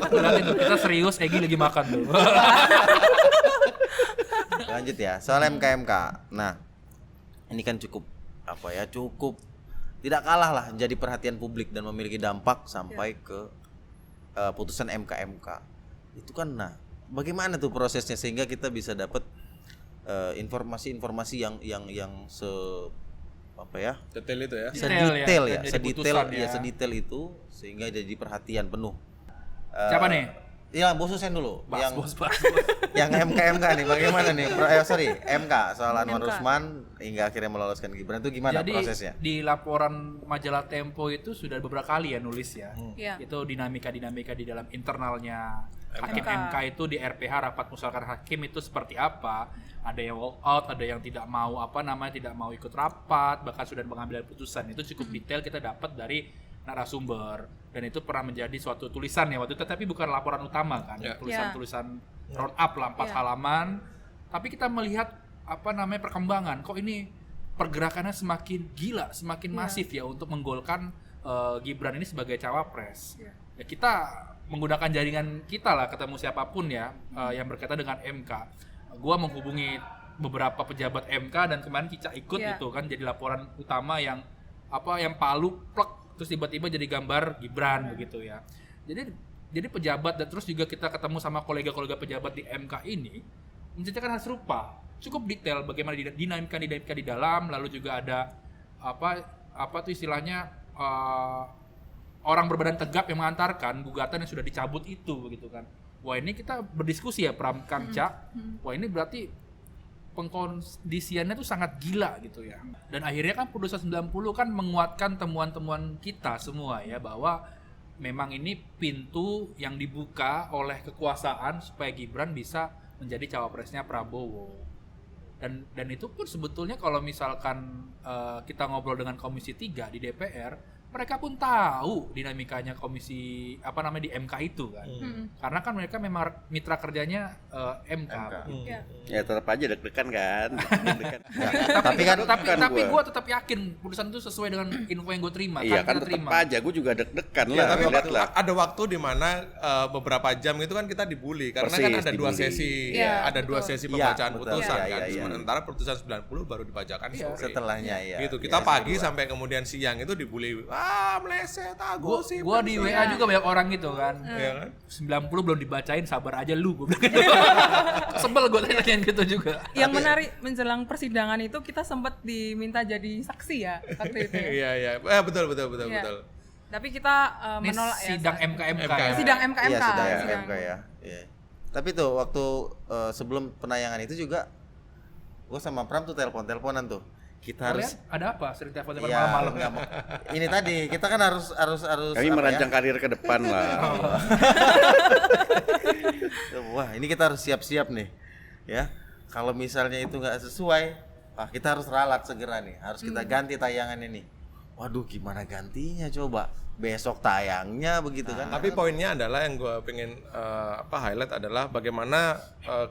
Berarti tuh kita serius, Egi lagi makan tuh. Lanjut ya, soal MK. Nah, ini kan cukup tidak kalah lah menjadi perhatian publik dan memiliki dampak sampai ke putusan MK. Itu kan, nah, bagaimana tuh prosesnya sehingga kita bisa dapat informasi-informasi yang Detail itu ya. Detail ya, dan jadi putusan ya. sedetail itu sehingga jadi perhatian penuh. Siapa nih? Ya, Bos Husein dulu. Bos. Yang MK nih bagaimana nih? MK soal Anwar Usman hingga akhirnya meloloskan Gibran itu gimana Jadi, prosesnya? di laporan majalah Tempo itu sudah beberapa kali ya nulis ya. Iya. Itu dinamika di dalam internalnya hakim MK itu di RPH rapat musyawarah hakim itu seperti apa, ada yang walk out, ada yang tidak mau tidak mau ikut rapat, bahkan sudah pengambilan putusan itu cukup detail kita dapat dari narasumber, dan itu pernah menjadi suatu tulisan ya waktu itu, tapi bukan laporan utama kan, tulisan round up lah 4 halaman, tapi kita melihat perkembangan kok ini pergerakannya semakin gila, semakin masif ya untuk menggolkan Gibran ini sebagai cawapres. Ya kita menggunakan jaringan kita lah, ketemu siapapun ya yang berkaitan dengan MK. Gua menghubungi beberapa pejabat MK dan kemarin Cica ikut itu kan jadi laporan utama yang palu plek terus tiba-tiba jadi gambar Gibran begitu ya. Jadi pejabat dan terus juga kita ketemu sama kolega-kolega pejabat di MK ini menceritakan hal serupa. Cukup detail bagaimana dinamika di dalam, lalu juga ada istilahnya orang berbadan tegap yang mengantarkan gugatan yang sudah dicabut itu begitu kan. Wah, ini kita berdiskusi ya Pram Kamca. Wah, ini berarti pengkondisiannya tuh sangat gila gitu ya. Dan akhirnya kan putusan 90 kan menguatkan temuan-temuan kita semua ya, bahwa memang ini pintu yang dibuka oleh kekuasaan supaya Gibran bisa menjadi cawapresnya Prabowo. Dan itu pun sebetulnya kalau misalkan kita ngobrol dengan Komisi 3 di DPR, mereka pun tahu dinamikanya komisi di MK itu kan. Karena kan mereka memang mitra kerjanya MK. Ya tetap aja deg-degan kan. Tapi gue tetap yakin putusan itu sesuai dengan info yang gue terima. Iya kan tetap aja, gue juga deg-degan lah. Tapi Lihatlah. ada waktu di mana beberapa jam itu kan kita dibully karena kan ada dua sesi, dua sesi pembacaan putusan kan. Sementara putusan 90 baru dibacakan sore. Setelahnya Gitu. Kita pagi sampai kemudian siang itu dibully. Meleset, gosip. Gua di WA juga banyak orang gitu kan. Iya kan? 90 belum dibacain, sabar aja lu, gua bilang gitu. Sebel gua tanyain gitu juga. Yang menarik menjelang persidangan itu kita sempat diminta jadi saksi ya waktu itu. Iya. Betul. Tapi kita menolak ya. Sidang MK-MK. Sidang MK-MK. Iya, sidang MK ya. Iya. Tapi tuh waktu sebelum penayangan itu juga gua sama Pram tuh teleponan tuh. Kita harus ada apa? Sering telepon malam. Ini tadi kita kan harus kami merancang karir ke depan lah. Wah, ini kita harus siap-siap nih. Ya. Kalau misalnya itu nggak sesuai, kita harus ralat segera nih. Harus kita ganti tayangan ini. Waduh, gimana gantinya coba? Besok tayangnya begitu kan. Tapi poinnya adalah yang gue pengen highlight adalah bagaimana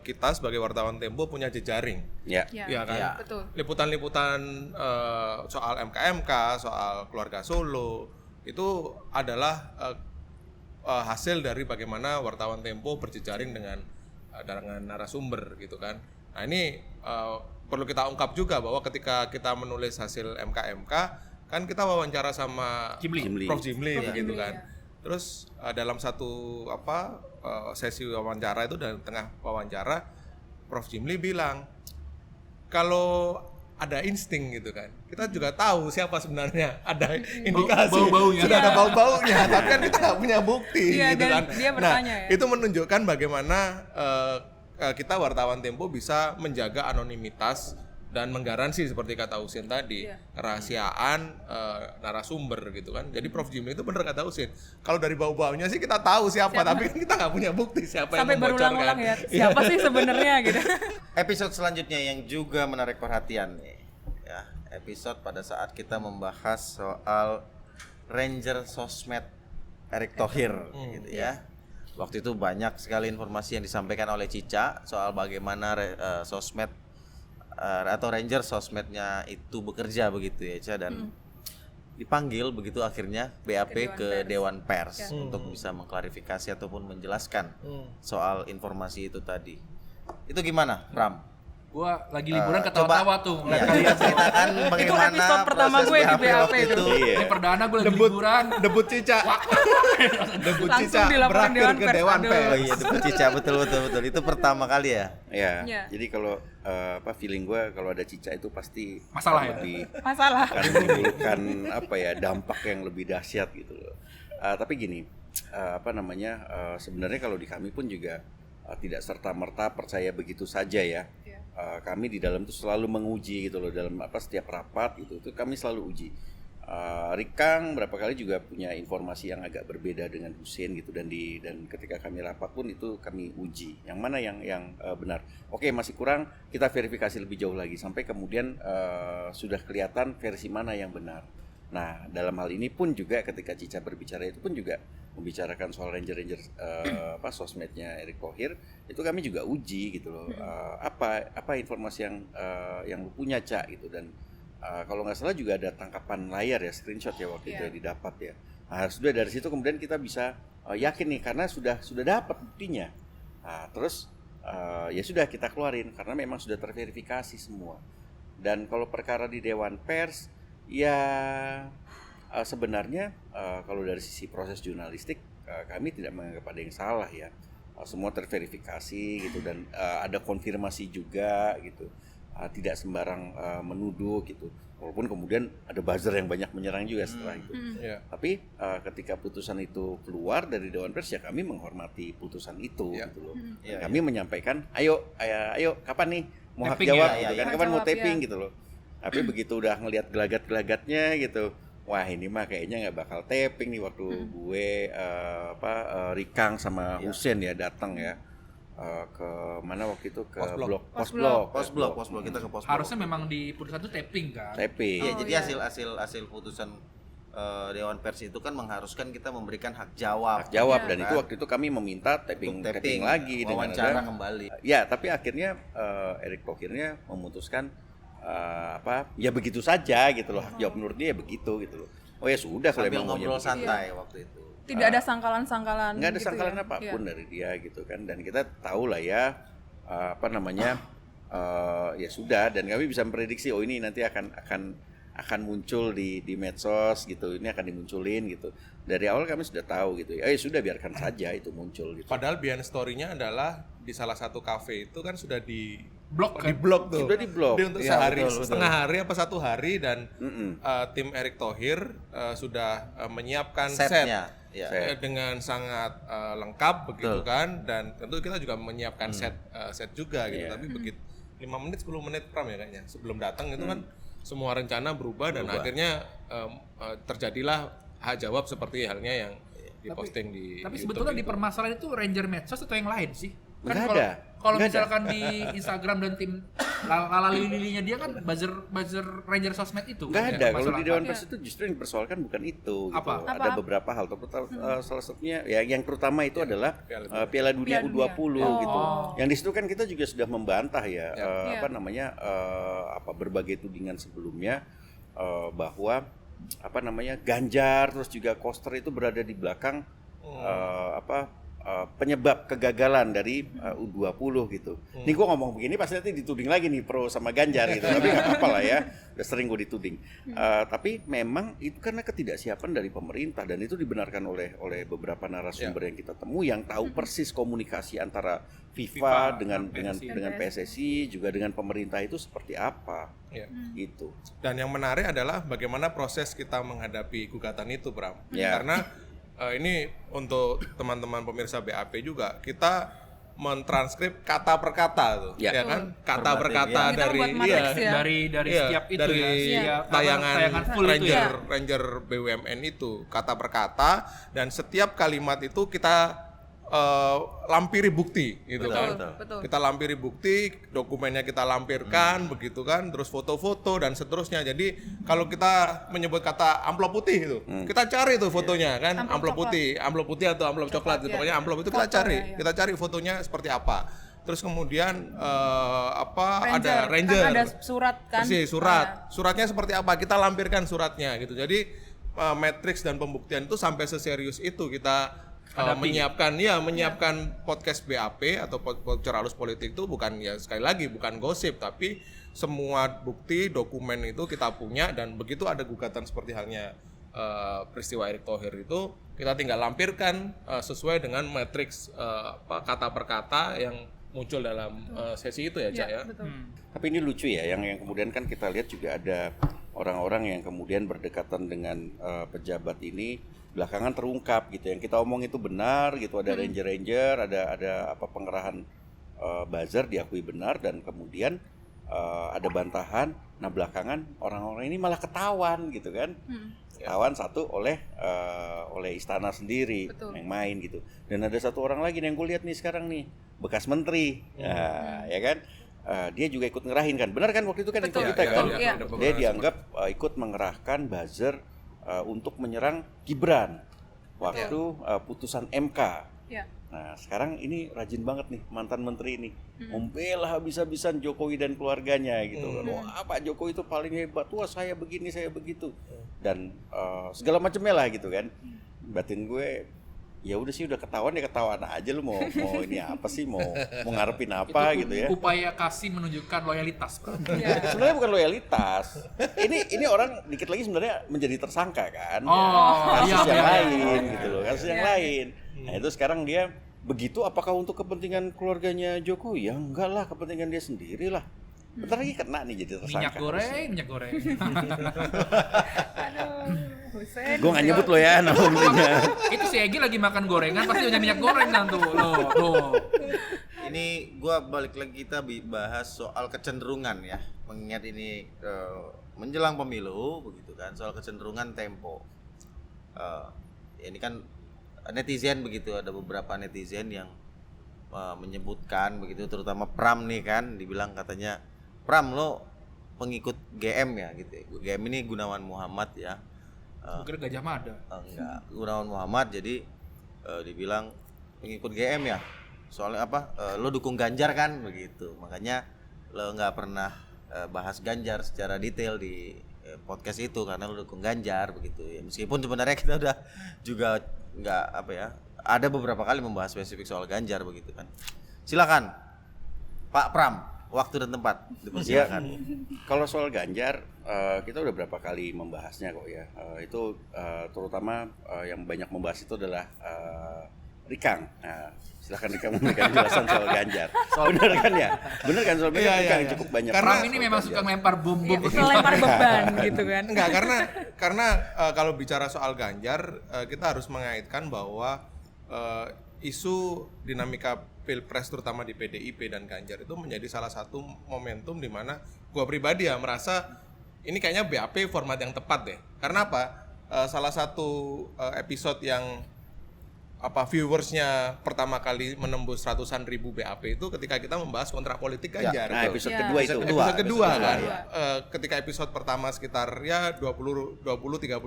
kita sebagai wartawan Tempo punya jejaring. Ya kan. Ya. Betul. Liputan-liputan soal MK, soal keluarga Solo itu adalah hasil dari bagaimana wartawan Tempo berjejaring dengan narasumber gitu kan. Nah ini perlu kita ungkap juga bahwa ketika kita menulis hasil MK kan kita wawancara sama Prof. Jimli begitu kan. Terus dalam satu sesi wawancara itu, dan tengah wawancara Prof. Jimli bilang kalau ada insting gitu kan, kita juga tahu siapa sebenarnya, ada indikasi bau-baunya. sudah ada bau-baunya, tapi kan kita nggak punya bukti gitu kan. Dia bertanya, itu menunjukkan bagaimana kita wartawan Tempo bisa menjaga anonimitas dan menggaransi seperti kata Husin tadi, kerahasiaan narasumber gitu kan. Jadi Prof. Jimli itu benar kata Husin, kalau dari bau-baunya sih kita tahu siapa. Tapi kita nggak punya bukti siapa sampai yang membocorkan. berulang-ulang ya, siapa sih sebenarnya gitu. Episode selanjutnya yang juga menarik perhatian nih, ya, episode pada saat kita membahas soal Ranger Sosmed Erick Thohir gitu ya. Waktu itu banyak sekali informasi yang disampaikan oleh Cica soal bagaimana sosmed atau Ranger sosmednya itu bekerja begitu ya, Ca, dan dipanggil begitu akhirnya BAP ke Dewan Pers untuk bisa mengklarifikasi ataupun menjelaskan soal informasi itu tadi. Itu gimana, Pram? Gua lagi liburan ketawa-tawa tuh. Ya, kita ceritakan bagaimana itu episode pertama proses gue di BAP itu. Ini perdana gue lagi liburan. Debut Cica. Debut Langsung Cica dilaporkan berakhir ke Dewan Aduh. Oh Pers. iya, debut Cica, betul. Itu pertama kali ya. Ya. Jadi kalau feeling gue kalau ada Cica itu pasti Masalah ya? lebih Masalah. akan menimbulkan dampak yang lebih dahsyat gitu loh. Tapi gini, sebenarnya kalau di kami pun juga tidak serta-merta percaya begitu saja ya. Kami di dalam itu selalu menguji gitu loh, dalam setiap rapat gitu, itu kami selalu uji. Rikang berapa kali juga punya informasi yang agak berbeda dengan Husein gitu, dan ketika kami rapat pun itu kami uji yang mana yang benar. Oke, masih kurang, kita verifikasi lebih jauh lagi sampai kemudian sudah kelihatan versi mana yang benar. Nah, dalam hal ini pun juga ketika Cica berbicara itu pun juga membicarakan soal ranger sosmednya Erick Thohir, itu kami juga uji gitu loh. Apa informasi yang lu punya, Ca, gitu. Dan kalau nggak salah juga ada tangkapan layar ya, screenshot ya waktu itu ya didapat ya. Nah, sudah dari situ kemudian kita bisa yakin nih karena sudah dapat buktinya. Nah, terus ya sudah kita keluarin karena memang sudah terverifikasi semua. Dan kalau perkara di Dewan Pers ya sebenarnya kalau dari sisi proses jurnalistik kami tidak menganggap ada yang salah ya. Semua terverifikasi gitu dan ada konfirmasi juga gitu. Tidak sembarang menuduh gitu, walaupun kemudian ada buzzer yang banyak menyerang juga setelah itu. Tapi ketika putusan itu keluar dari Dewan Pers ya kami menghormati putusan itu gitu loh. Kami menyampaikan, ayo kapan nih mau hak jawab gitu kan, kapan mau taping gitu loh. Tapi begitu udah ngelihat gelagat-gelagatnya gitu, wah ini mah kayaknya nggak bakal taping nih waktu gue Rikang sama Husein ya datang ya. Ke mana waktu itu ke pos blok kita ke pos blok. Harusnya memang di putusan itu taping kan. Taping. Iya, jadi hasil putusan Dewan Pers itu kan mengharuskan kita memberikan hak jawab. Dan itu waktu itu kami meminta taping lagi dengan wawancara kembali. Ya, tapi akhirnya Erick Thohirnya memutuskan ya begitu saja gitu loh. Hak jawab menurut dia ya begitu gitu loh. Oh ya sudah kalau Sambil emang ngobrol santai waktu itu. Tidak ada sangkalan-sangkalan. Nggak ada gitu sangkalan ya? apapun dari dia gitu kan, dan kita tahu lah ya ya sudah, dan kami bisa memprediksi oh ini nanti akan muncul di medsos gitu, ini akan dimunculin gitu. Dari awal kami sudah tahu gitu ya, sudah biarkan saja itu muncul gitu. Padahal behind story-nya adalah di salah satu kafe itu kan sudah di Blok kan? blok tuh. Sudah di blok. Dia untuk Ya, sehari, betul. setengah hari apa 1 hari, dan tim Erick Thohir sudah menyiapkan Setnya, set dengan sangat lengkap begitu kan, dan tentu kita juga menyiapkan set juga gitu. Tapi begitu 5 menit 10 menit Pram ya kayaknya sebelum datang itu kan semua rencana berubah dan akhirnya terjadilah hak jawab seperti halnya yang diposting di Tapi YouTube sebetulnya di gitu. permasalahan itu Ranger Medsos atau yang lain sih? Kan Nggak kalau ada. kalau Nggak misalkan di Instagram dan tim lili-lilinya dia kan buzzer Ranger sosmed itu. Nggak kan, ada. yang Kalau di masalah. Dewan Pers itu justru yang dipersoalkan bukan itu. Apa? Gitu. Apa? Ada beberapa hal. Salah satunya ya yang terutama itu adalah Piala Dunia Piala U20 Dunia. gitu. Yang di situ kan kita juga sudah membantah ya, Iya. berbagai tudingan sebelumnya bahwa Ganjar terus juga Koster itu berada di belakang penyebab kegagalan dari U20 gitu. Nih gue ngomong begini pasti nanti dituding lagi nih pro sama Ganjar gitu. Tapi nggak apa-apa lah ya, udah sering gue dituding. Tapi memang itu karena ketidaksiapan dari pemerintah, dan itu dibenarkan oleh beberapa narasumber yang kita temui yang tahu persis komunikasi antara FIFA dengan PSSI juga dengan pemerintah itu seperti apa. Gitu. Dan yang menarik adalah bagaimana proses kita menghadapi gugatan itu, Bram. Ya. Karena ini untuk teman-teman pemirsa BAP juga, kita mentranskrip kata per kata tuh, Ya. kan? Kata per kata Kita dari buat matriks ya. dari setiap itu dari ya. Setiap tayangan full itu ya. Ranger BUMN itu kata per kata, dan setiap kalimat itu kita lampiri bukti gitu kan. Betul. Kita lampiri bukti, dokumennya kita lampirkan begitu kan, terus foto-foto dan seterusnya. Jadi kalau kita menyebut kata amplop putih itu, kita cari tuh fotonya kan, amplop putih atau amplop coklat gitu. Pokoknya amplop itu kita cari. Kita cari fotonya seperti apa. Terus kemudian ada Ranger. Kan ada surat kan? Persis, surat. Suratnya seperti apa? Kita lampirkan suratnya gitu. Jadi matriks dan pembuktian itu sampai seserius itu kita menyiapkan podcast BAP atau Bocor Halus Politik itu bukan ya sekali lagi bukan gosip, tapi semua bukti dokumen itu kita punya, dan begitu ada gugatan seperti halnya peristiwa Erick Thohir itu kita tinggal lampirkan sesuai dengan matriks kata per kata yang muncul dalam sesi itu ya, Cak ya. Betul. Tapi ini lucu ya, yang kemudian kan kita lihat juga ada orang-orang yang kemudian berdekatan dengan pejabat ini belakangan terungkap gitu. Yang kita omong itu benar gitu, ada ranger-ranger, ada pengerahan buzzer diakui benar, dan kemudian ada bantahan. Nah belakangan orang-orang ini malah ketahuan gitu kan, ketahuan satu oleh istana sendiri Betul. yang main gitu. Dan ada satu orang lagi yang gue lihat nih sekarang nih, bekas menteri, nah, ya kan, dia juga ikut ngerahin kan, benar kan waktu itu kan Betul, info kita kan, betul, iya. dia dianggap ikut mengerahkan buzzer untuk menyerang Gibran waktu putusan MK. Ya. Nah sekarang ini rajin banget nih mantan menteri ini membela habis-habisan Jokowi dan keluarganya gitu. Wah Pak Jokowi itu paling hebat, wah saya begini saya begitu dan segala macamnya lah gitu kan. Batin gue ya udah sih, udah ketahuan ya ketahuan aja, lu mau ini apa sih, mau ngarepin apa Itu gitu ya. upaya kasih menunjukkan loyalitas, Pak. Sebenarnya bukan loyalitas. Ini orang dikit lagi sebenarnya menjadi tersangka kan. Oh, Kasus iya, yang iya, lain gitu loh, kasus yang Iya. lain. Nah, itu sekarang dia begitu, apakah untuk kepentingan keluarganya Jokowi? Ya enggak lah, kepentingan dia sendiri lah. Bentar lagi kena nih jadi tersangka. Minyak goreng. Aduh, Husein. Gue nggak nyebut lo ya namanya. Itu si Egi lagi makan gorengan pasti punya minyak goreng kan tuh. Loh. Ini gua balik lagi, kita bahas soal kecenderungan ya, mengingat ini menjelang pemilu begitu kan, soal kecenderungan Tempo. Ini kan netizen begitu, ada beberapa netizen yang menyebutkan begitu, terutama Pram nih kan, dibilang katanya, Pram lo pengikut GM ya gitu ya. GM ini Gunawan Muhammad ya. Gue kira Gajah Mada. Enggak, Gunawan Muhammad, jadi dibilang pengikut GM ya. Soalnya apa? Lo dukung Ganjar kan begitu. Makanya lo nggak pernah bahas Ganjar secara detail di podcast itu karena lo dukung Ganjar begitu ya. Meskipun sebenarnya kita udah juga nggak apa ya, ada beberapa kali membahas spesifik soal Ganjar begitu kan. Silakan Pak Pram, waktu dan tempat Ya, dipersilakan. kalau soal Ganjar kita udah berapa kali membahasnya kok ya. Itu terutama yang banyak membahas itu adalah Rikang. Nah, silakan Rikang memberikan jelasan soal Ganjar. Bener kan ya? Bener kan soal Iya, Rikang iya. cukup banyak. Karena Pram ini memang suka melempar bom-bom. Iya, lempar beban gitu kan. Enggak, karena kalau bicara soal Ganjar, kita harus mengaitkan bahwa isu dinamika Pilpres terutama di PDIP dan Ganjar itu menjadi salah satu momentum di mana gua pribadi ya merasa ini kayaknya BAP format yang tepat deh. Karena apa? Salah satu episode yang viewersnya pertama kali menembus ratusan ribu BAP itu ketika kita membahas kontrak politik Ganjar. Nah, episode Ya. kedua itu. Episode kedua kan. kedua. Ketika episode pertama sekitar ya 20-30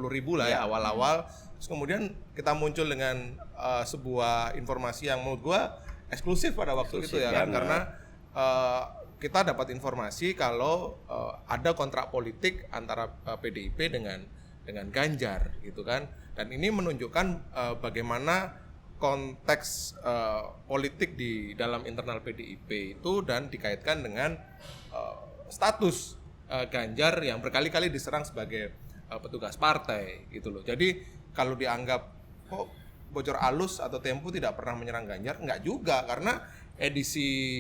ribu lah ya awal-awal. Terus kemudian kita muncul dengan sebuah informasi yang menurut gua eksklusif pada waktu itu ya kan, banget. karena kita dapat informasi kalau ada kontrak politik antara PDIP dengan Ganjar gitu kan. Dan ini menunjukkan bagaimana konteks politik di dalam internal PDIP itu dan dikaitkan dengan status Ganjar yang berkali-kali diserang sebagai petugas partai gitu loh. Jadi kalau dianggap kok bocor alus atau Tempo tidak pernah menyerang Ganjar, enggak juga, karena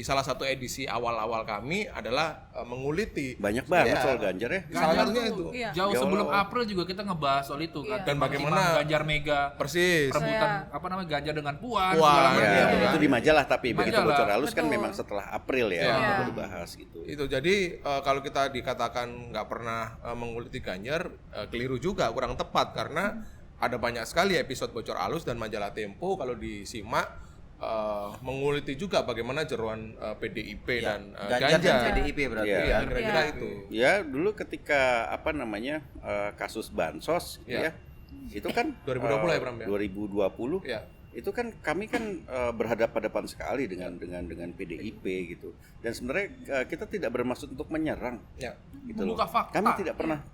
salah satu edisi awal-awal kami adalah menguliti Banyak banget Ya. soal Ganjar ya. Salah satunya tuh itu. Iya. Jauh sebelum April juga kita ngebahas soal itu kan. Iya. Dan bagaimana- Ganjar Mega Persis. rebutan Ganjar dengan Puan. Puan, segala macam. iya, Ya, kan? itu di majalah tapi begitu Majalah, bocor halus kan betul. memang setelah April ya Iya. baru dibahas gitu. Itu jadi kalau kita dikatakan nggak pernah menguliti Ganjar, keliru juga, kurang tepat karena ada banyak sekali episode bocor alus dan majalah Tempo kalau disimak menguliti juga bagaimana jeroan PDIP dan Ganjar dan Ganjar. PDIP berarti Iya. Iya, ya. kira-kira Iya. itu. Ya dulu ketika kasus bansos gitu Iya. ya, itu kan 2020 ya, Bram, ya? 2020 Ya. itu kan kami kan berhadapan sekali dengan PDIP gitu, dan sebenarnya kita tidak bermaksud untuk menyerang Ya. gitu loh. Membuka fakta. Kami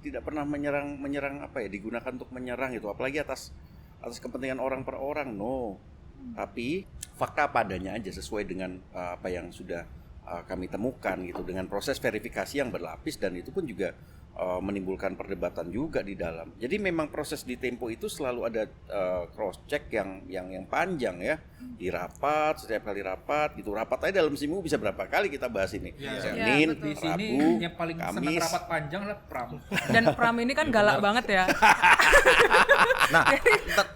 tidak pernah menyerang apa ya, digunakan untuk menyerang gitu, apalagi atas kepentingan orang per orang, no. Tapi fakta apa adanya aja sesuai dengan apa yang sudah kami temukan gitu, dengan proses verifikasi yang berlapis, dan itu pun juga menimbulkan perdebatan juga di dalam. Jadi memang proses di Tempo itu selalu ada cross check yang panjang ya. Di rapat, setiap kali rapat gitu. Rapat aja dalam seminggu bisa berapa kali kita bahas ini. Senin, betul. Di sini Rabu, yang paling senang Kamis. rapat panjang lah Pram. Dan Pram ini kan galak banget ya. Nah,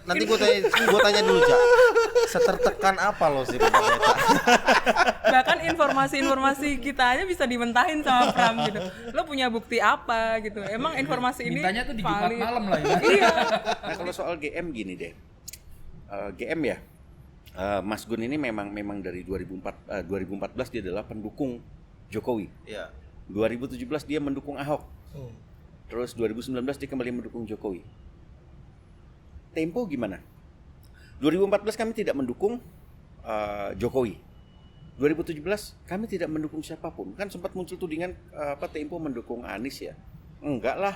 nanti gue tanya dulu, Cak. Setertekan apa lo sih Bapak Eta? Bahkan informasi-informasi kita aja bisa dimentahin sama Pram gitu. Lo punya bukti apa gitu? Emang informasi ini Mintanya tuh di Jumat valid? malam lah ya. Iya. Nah kalau soal GM gini deh, GM ya, Mas Gun ini memang dari 2014 dia adalah pendukung Jokowi. Iya. 2017 dia mendukung Ahok. Terus 2019 dia kembali mendukung Jokowi. Tempo gimana? 2014 kami tidak mendukung Jokowi. 2017 kami tidak mendukung siapapun. Kan sempat muncul tudingan Tempo mendukung Anies ya. Enggak lah.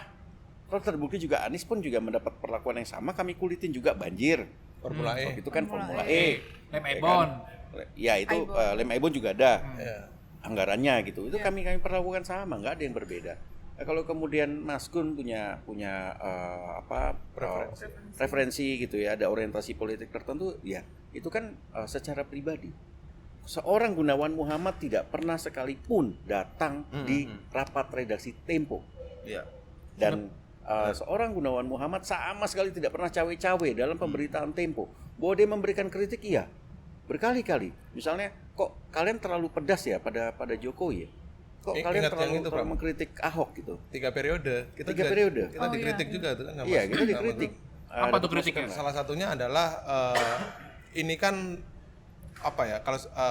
Kalau terbukti juga Anies pun juga mendapat perlakuan yang sama, kami kulitin juga banjir. Formula E. Waktu itu kan Formula Formula E. Lem Ya Ebon. kan? Ya itu Aibon. lem Aibon juga ada. Ya. Anggarannya gitu. Itu kami perlakukan sama, nggak ada yang berbeda. Nah, kalau kemudian Mas Gun punya referensi gitu ya, ada orientasi politik tertentu, ya itu kan secara pribadi. Seorang Gunawan Muhammad tidak pernah sekalipun datang di rapat redaksi Tempo. Iya. Dan seorang Gunawan Muhammad sama sekali tidak pernah cawe-cawe dalam pemberitaan Tempo. Bahwa dia memberikan kritik, iya, berkali-kali. Misalnya, kok kalian terlalu pedas ya pada Jokowi ya? Kok kalian Ingat yang itu, terlalu Bang. mengkritik Ahok gitu? 3 periode. Kita 3 periode. Kita dikritik juga tuh kan. sama Iya, Mas. kita dikritik. Apa tuh kritiknya? Salah satunya adalah ini kan apa ya?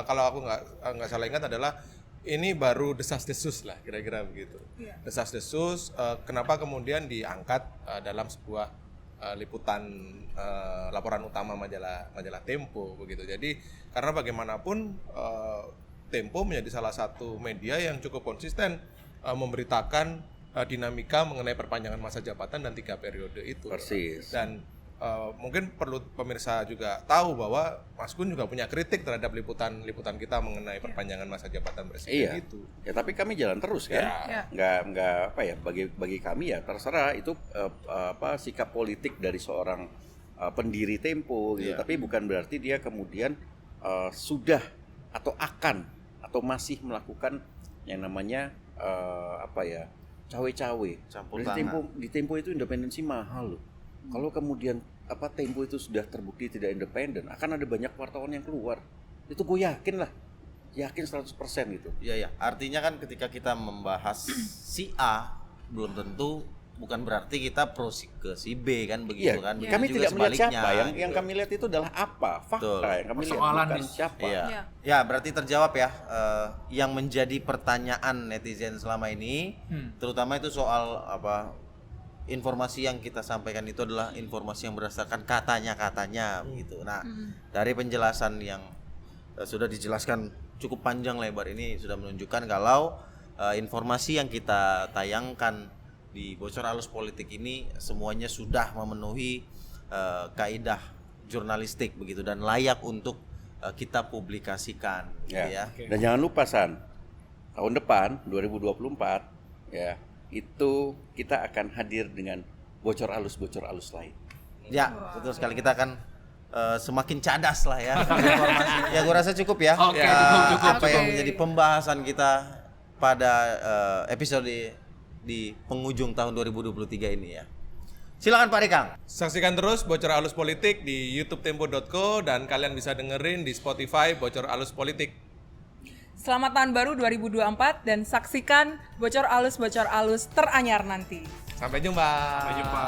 Kalau aku nggak salah ingat adalah ini baru desas-desus lah kira-kira begitu. Desas-desus kenapa kemudian diangkat dalam sebuah liputan laporan utama majalah Tempo begitu. Jadi karena bagaimanapun Tempo menjadi salah satu media yang cukup konsisten memberitakan dinamika mengenai perpanjangan masa jabatan dan 3 periode itu. Persis. Dan mungkin perlu pemirsa juga tahu bahwa Mas Gun juga punya kritik terhadap liputan kita mengenai perpanjangan masa jabatan presiden Iya. itu. Ya tapi kami jalan terus kan. Ya. Nggak apa ya, bagi kami ya terserah itu sikap politik dari seorang pendiri Tempo gitu. Iya. Tapi bukan berarti dia kemudian sudah atau akan atau masih melakukan yang namanya cawe-cawe. Campur Di tangan. di Tempo itu independensi mahal loh. Kalau kemudian Tempo itu sudah terbukti tidak independen, akan ada banyak wartawan yang keluar. Itu gue yakin lah. Yakin 100% gitu. Iya ya. Artinya kan ketika kita membahas si A belum tentu bukan berarti kita pro ke si B kan begitu Iya, kan. Begitu kami juga tidak melihat sebaliknya, siapa yang gitu. kami lihat itu adalah apa fakta Betul. yang kami lihat Persoalan bukan nih. siapa. Iya. Iya. Ya, berarti terjawab ya yang menjadi pertanyaan netizen selama ini, terutama itu soal informasi yang kita sampaikan itu adalah informasi yang berdasarkan katanya gitu. Nah, dari penjelasan yang sudah dijelaskan cukup panjang lebar ini sudah menunjukkan kalau informasi yang kita tayangkan di Bocor Halus Politik ini semuanya sudah memenuhi kaidah jurnalistik begitu dan layak untuk kita publikasikan gitu ya. Dan jangan lupa San, tahun depan 2024 ya, itu kita akan hadir dengan bocor halus lain. Ya, betul sekali, kita akan semakin cadas lah ya informasi. Ya, gua rasa cukup ya. Oke, Ya, cukup. apa yang menjadi pembahasan kita pada episode di penghujung tahun 2023 ini ya. Silakan Pak Rikang. Saksikan terus Bocor Halus Politik di youtube.tempo.co dan kalian bisa dengerin di Spotify Bocor Halus Politik. Selamat tahun baru 2024 dan saksikan bocor alus teranyar nanti. Sampai jumpa. Sampai jumpa.